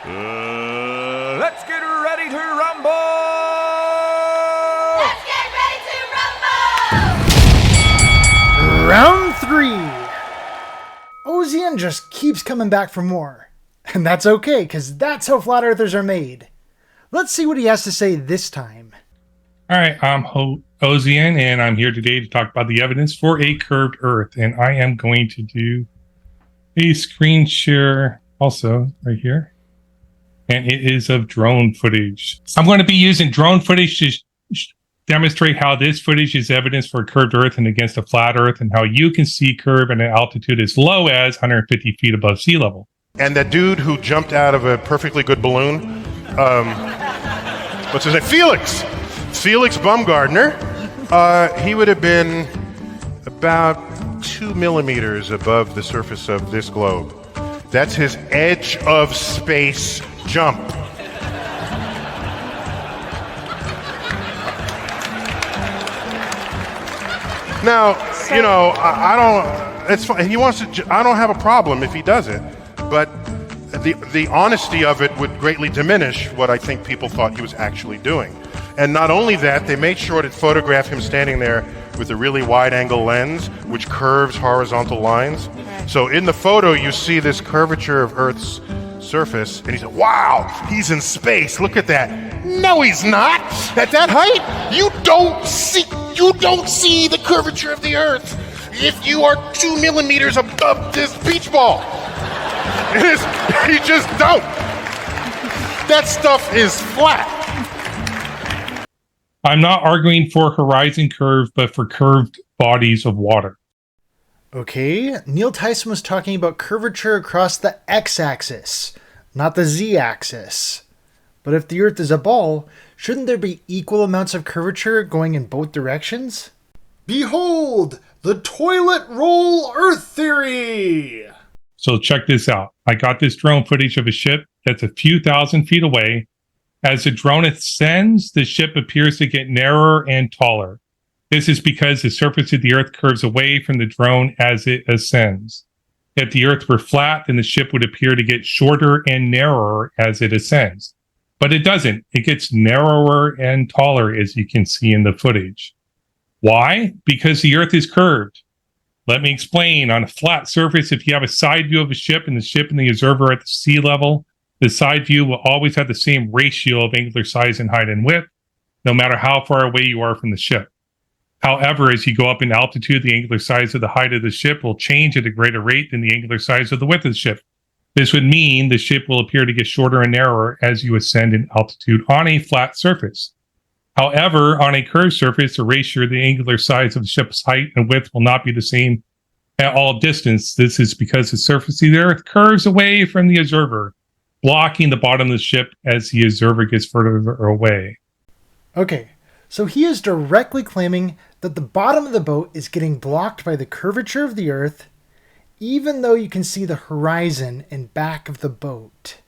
Let's get ready to rumble! Let's get ready to rumble! Round 3. Ozien just keeps coming back for more. And that's okay, because that's how flat earthers are made. Let's see what he has to say this time. All right, I'm Ozien, and I'm here today to talk about the evidence for a curved Earth. And I am going to do a screen share also right here. And it is of drone footage. I'm going to be using drone footage to demonstrate how this footage is evidence for a curved Earth and against a flat Earth, and how you can see curve at an altitude as low as 150 feet above sea level. And that dude who jumped out of a perfectly good balloon, what's his name? Felix Baumgartner. He would have been about 2 millimeters above the surface of this globe. That's his edge of space jump. Now, you know, I don't. It's fine. He wants to. I don't have a problem if he does it, but the honesty of it would greatly diminish what I think people thought he was actually doing. And not only that, they made sure to photograph him standing there with a really wide-angle lens, which curves horizontal lines. So in the photo, you see this curvature of Earth's surface, and he said, "Wow, he's in space. Look at that." No, he's not. At that height, you don't see the curvature of the Earth if you are 2 millimeters above this beach ball. You just don't. That stuff is flat. I'm not arguing for horizon curve, but for curved bodies of water. Okay, Neil Tyson was talking about curvature across the x-axis, not the z-axis. But if the Earth is a ball, shouldn't there be equal amounts of curvature going in both directions? Behold, the toilet roll Earth theory! So check this out. I got this drone footage of a ship that's a few thousand feet away. As the drone ascends, the ship appears to get narrower and taller. This is because the surface of the Earth curves away from the drone as it ascends. If the Earth were flat, then the ship would appear to get shorter and narrower as it ascends. But it doesn't. It gets narrower and taller, as you can see in the footage. Why? Because the Earth is curved. Let me explain. On a flat surface, if you have a side view of a ship and the ship and the observer at the sea level, the side view will always have the same ratio of angular size and height and width, no matter how far away you are from the ship. However, as you go up in altitude, the angular size of the height of the ship will change at a greater rate than the angular size of the width of the ship. This would mean the ship will appear to get shorter and narrower as you ascend in altitude on a flat surface. However, on a curved surface, the ratio of the angular size of the ship's height and width will not be the same at all distance. This is because the surface of the Earth curves away from the observer, blocking the bottom of the ship as the observer gets further away. Okay, so he is directly claiming that the bottom of the boat is getting blocked by the curvature of the Earth, even though you can see the horizon in back of the boat.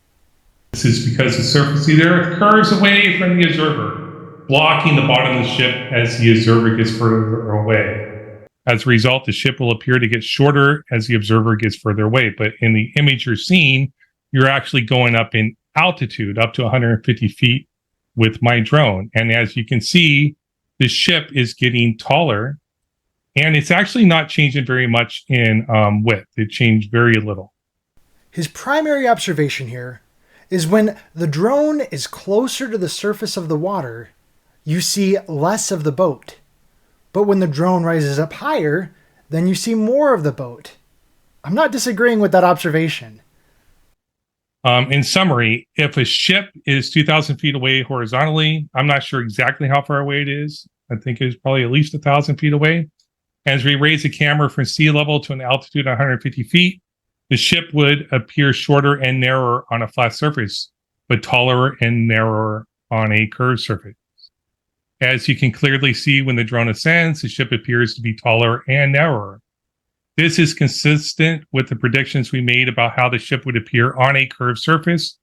This is because the surface of the Earth curves away from the observer, blocking the bottom of the ship as the observer gets further away. As a result, the ship will appear to get shorter as the observer gets further away. But in the image you're seeing, you're actually going up in altitude, up to 150 feet with my drone. And as you can see, the ship is getting taller, and it's actually not changing very much in width. It changed very little. His primary observation here is when the drone is closer to the surface of the water, you see less of the boat. But when the drone rises up higher, then you see more of the boat. I'm not disagreeing with that observation. In summary, if a ship is 2,000 feet away horizontally, I'm not sure exactly how far away it is. I think it's probably at least 1,000 feet away. As we raise the camera from sea level to an altitude of 150 feet, the ship would appear shorter and narrower on a flat surface, but taller and narrower on a curved surface. As you can clearly see when the drone ascends, the ship appears to be taller and narrower. This is consistent with the predictions we made about how the ship would appear on a curved surface.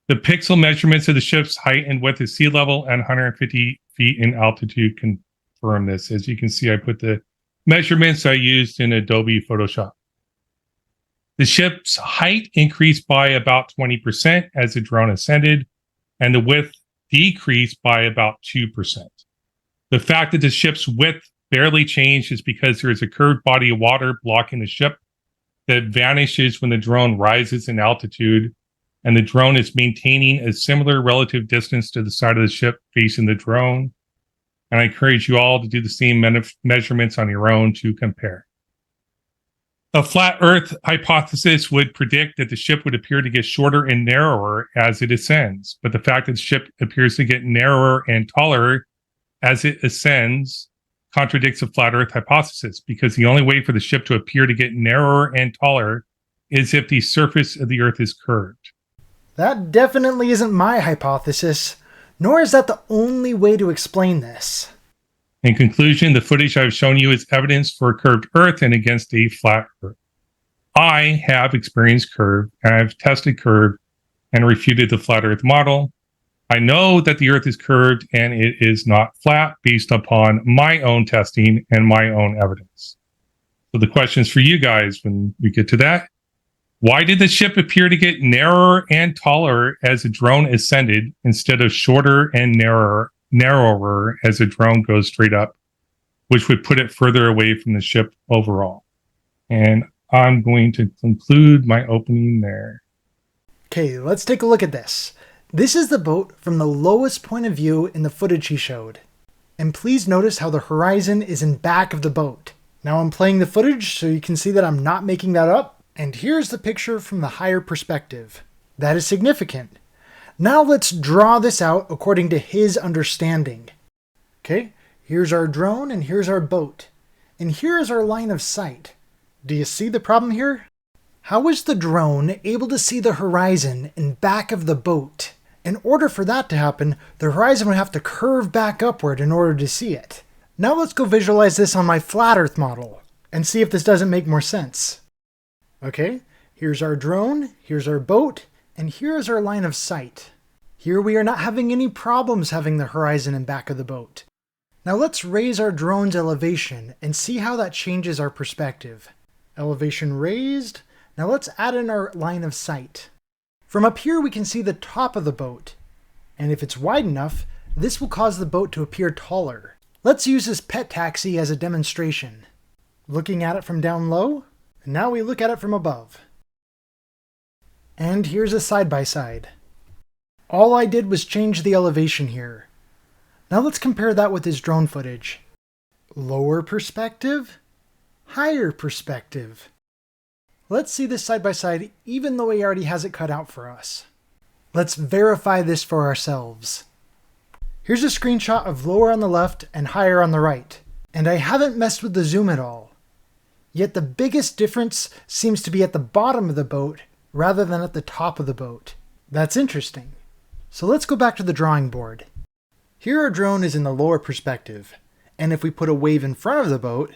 The pixel measurements of the ship's height and width at sea level and 150 feet in altitude confirm this. As you can see, I put the measurements I used in Adobe Photoshop. The ship's height increased by about 20% as the drone ascended, and the width decreased by about 2%. The fact that the ship's width barely changed is because there is a curved body of water blocking the ship that vanishes when the drone rises in altitude, and the drone is maintaining a similar relative distance to the side of the ship facing the drone. And I encourage you all to do the same measurements on your own to compare. A flat Earth hypothesis would predict that the ship would appear to get shorter and narrower as it ascends, but the fact that the ship appears to get narrower and taller as it ascends contradicts the flat Earth hypothesis, because the only way for the ship to appear to get narrower and taller is if the surface of the Earth is curved. That definitely isn't my hypothesis, nor is that the only way to explain this. In conclusion, the footage I've shown you is evidence for a curved Earth and against a flat Earth. I have experienced curve, and I've tested curve and refuted the flat Earth model. I know that the Earth is curved and it is not flat based upon my own testing and my own evidence. So the questions for you guys when we get to that: why did the ship appear to get narrower and taller as the drone ascended instead of shorter and narrower as the drone goes straight up, which would put it further away from the ship overall? And I'm going to conclude my opening there. Okay, let's take a look at this. This is the boat from the lowest point of view in the footage he showed. And please notice how the horizon is in back of the boat. Now I'm playing the footage so you can see that I'm not making that up. And here's the picture from the higher perspective. That is significant. Now let's draw this out according to his understanding. Okay, here's our drone and here's our boat. And here's our line of sight. Do you see the problem here? How is the drone able to see the horizon in back of the boat? In order for that to happen, the horizon would have to curve back upward in order to see it. Now let's go visualize this on my flat Earth model and see if this doesn't make more sense. Okay, here's our drone, here's our boat, and here's our line of sight. Here we are not having any problems having the horizon in back of the boat. Now let's raise our drone's elevation and see how that changes our perspective. Elevation raised. Now let's add in our line of sight. From up here we can see the top of the boat, and if it's wide enough, this will cause the boat to appear taller. Let's use this pet taxi as a demonstration. Looking at it from down low, and now we look at it from above. And here's a side-by-side. All I did was change the elevation here. Now let's compare that with his drone footage. Lower perspective, higher perspective. Let's see this side by side even though he already has it cut out for us. Let's verify this for ourselves. Here's a screenshot of lower on the left and higher on the right. And I haven't messed with the zoom at all. Yet the biggest difference seems to be at the bottom of the boat rather than at the top of the boat. That's interesting. So let's go back to the drawing board. Here our drone is in the lower perspective. And if we put a wave in front of the boat,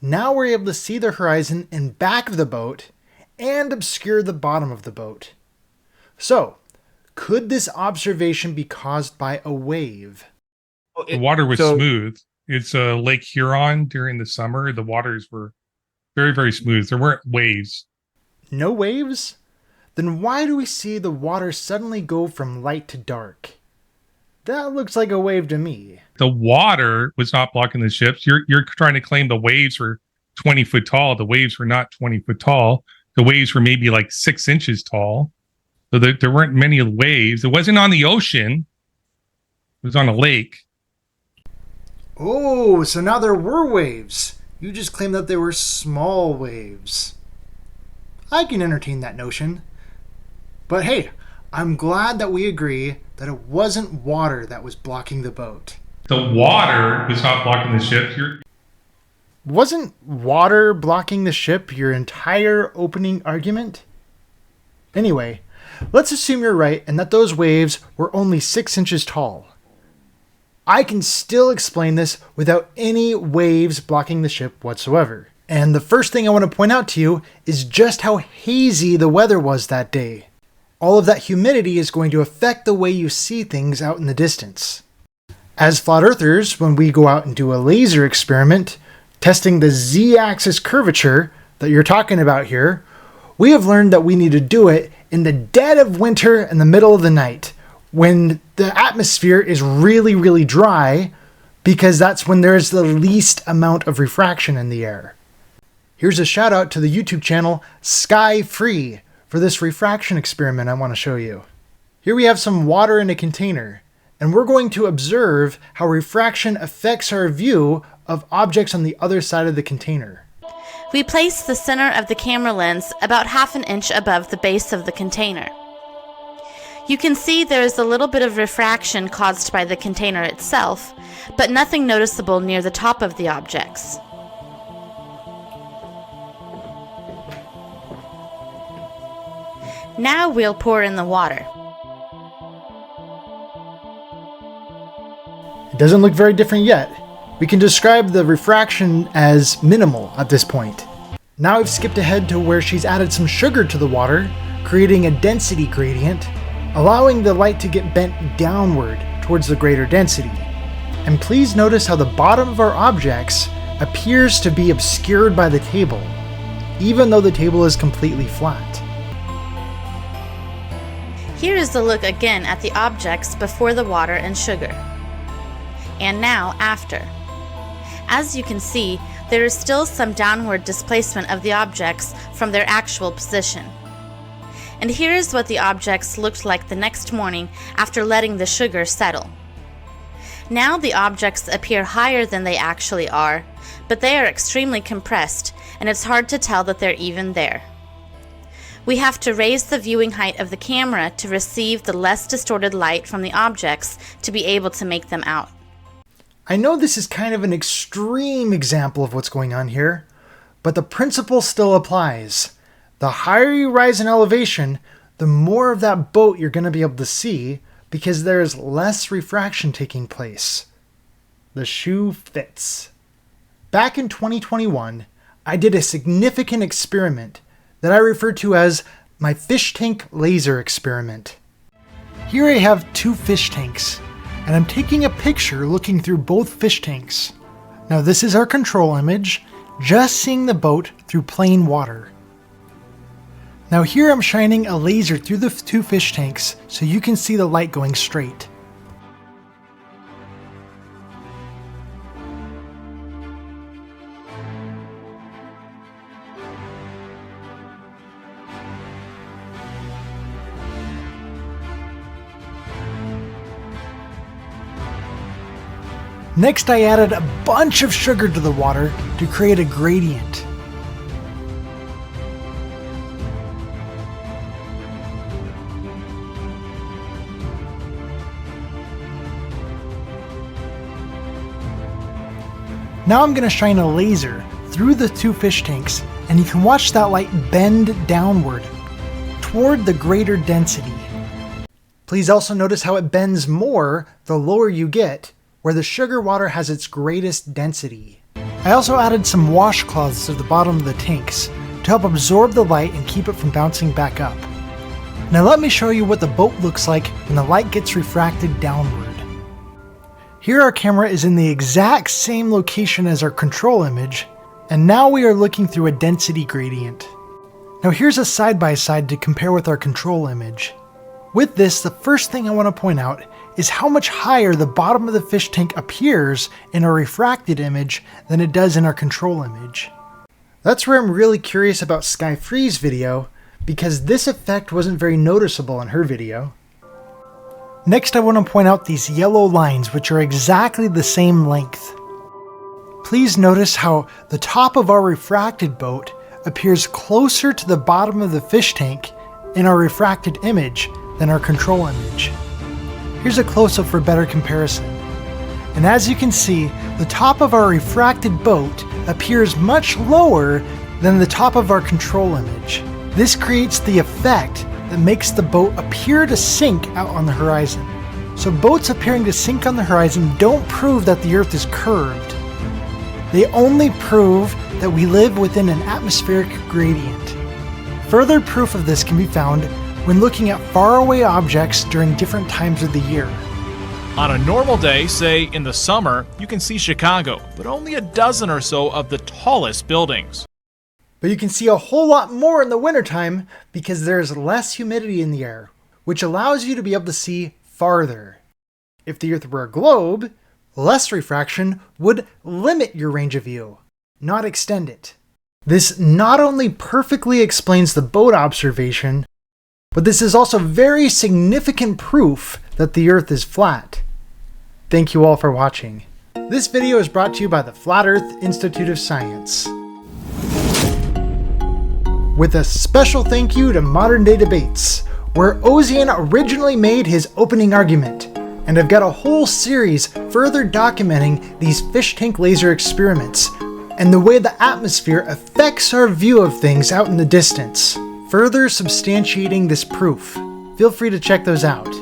now we're able to see the horizon in back of the boat and obscure the bottom of the boat. So, could this observation be caused by a wave? The water was smooth. It's Lake Huron during the summer. The waters were very, very smooth. There weren't waves. No waves? Then why do we see the water suddenly go from light to dark? That looks like a wave to me. The water was not blocking the ships. You're trying to claim the waves were 20 foot tall. The waves were not 20 foot tall. The waves were maybe like 6 inches tall. So there weren't many waves. It wasn't on the ocean. It was on a lake. Oh, so now there were waves. You just claimed that they were small waves. I can entertain that notion. But hey, I'm glad that we agree that it wasn't water that was blocking the boat. The water was not blocking the ship. Wasn't water blocking the ship your entire opening argument? Anyway, let's assume you're right and that those waves were only 6 inches tall. I can still explain this without any waves blocking the ship whatsoever. And the first thing I want to point out to you is just how hazy the weather was that day. All of that humidity is going to affect the way you see things out in the distance. As flat earthers, when we go out and do a laser experiment, testing the z-axis curvature that you're talking about here, We have learned that we need to do it in the dead of winter in the middle of the night, when the atmosphere is really, really dry, because that's when there's the least amount of refraction in the air. Here's a shout out to the YouTube channel Sky Free for this refraction experiment I want to show you. Here we have some water in a container, and we're going to observe how refraction affects our view of objects on the other side of the container. We place the center of the camera lens about ½ an inch above the base of the container. You can see there is a little bit of refraction caused by the container itself, but nothing noticeable near the top of the objects. Now we'll pour in the water. It doesn't look very different yet. We can describe the refraction as minimal at this point. Now I've skipped ahead to where she's added some sugar to the water, creating a density gradient, allowing the light to get bent downward towards the greater density. And please notice how the bottom of our objects appears to be obscured by the table, even though the table is completely flat. Here is the look again at the objects before the water and sugar. And now after. As you can see, there is still some downward displacement of the objects from their actual position. And here is what the objects looked like the next morning after letting the sugar settle. Now the objects appear higher than they actually are, but they are extremely compressed, and it's hard to tell that they're even there. We have to raise the viewing height of the camera to receive the less distorted light from the objects to be able to make them out. I know this is kind of an extreme example of what's going on here, but the principle still applies. The higher you rise in elevation, the more of that boat you're going to be able to see because there is less refraction taking place. The shoe fits. Back in 2021, I did a significant experiment that I refer to as my fish tank laser experiment. Here I have 2 fish tanks, and I'm taking a picture looking through both fish tanks. Now this is our control image, just seeing the boat through plain water. Now here I'm shining a laser through the 2 fish tanks so you can see the light going straight. Next, I added a bunch of sugar to the water to create a gradient. Now I'm going to shine a laser through the 2 fish tanks, and you can watch that light bend downward toward the greater density. Please also notice how it bends more the lower you get, where the sugar water has its greatest density. I also added some washcloths to the bottom of the tanks to help absorb the light and keep it from bouncing back up. Now let me show you what the boat looks like when the light gets refracted downward. Here our camera is in the exact same location as our control image, and now we are looking through a density gradient. Now here's a side-by-side to compare with our control image. With this, the first thing I want to point out is how much higher the bottom of the fish tank appears in a refracted image than it does in our control image. That's where I'm really curious about Sky Free's video, because this effect wasn't very noticeable in her video. Next, I want to point out these yellow lines, which are exactly the same length. Please notice how the top of our refracted boat appears closer to the bottom of the fish tank in our refracted image than our control image. Here's a close-up for better comparison. And as you can see, the top of our refracted boat appears much lower than the top of our control image. This creates the effect that makes the boat appear to sink out on the horizon. So boats appearing to sink on the horizon don't prove that the Earth is curved. They only prove that we live within an atmospheric gradient. Further proof of this can be found when looking at faraway objects during different times of the year. On a normal day, say in the summer, you can see Chicago, but only a dozen or so of the tallest buildings. But you can see a whole lot more in the wintertime because there's less humidity in the air, which allows you to be able to see farther. If the Earth were a globe, less refraction would limit your range of view, not extend it. This not only perfectly explains the boat observation, but this is also very significant proof that the Earth is flat. Thank you all for watching. This video is brought to you by the Flat Earth Institute of Science. With a special thank you to Modern Day Debates, where Ozien originally made his opening argument, and I've got a whole series further documenting these fish tank laser experiments and the way the atmosphere affects our view of things out in the distance, further substantiating this proof. Feel free to check those out.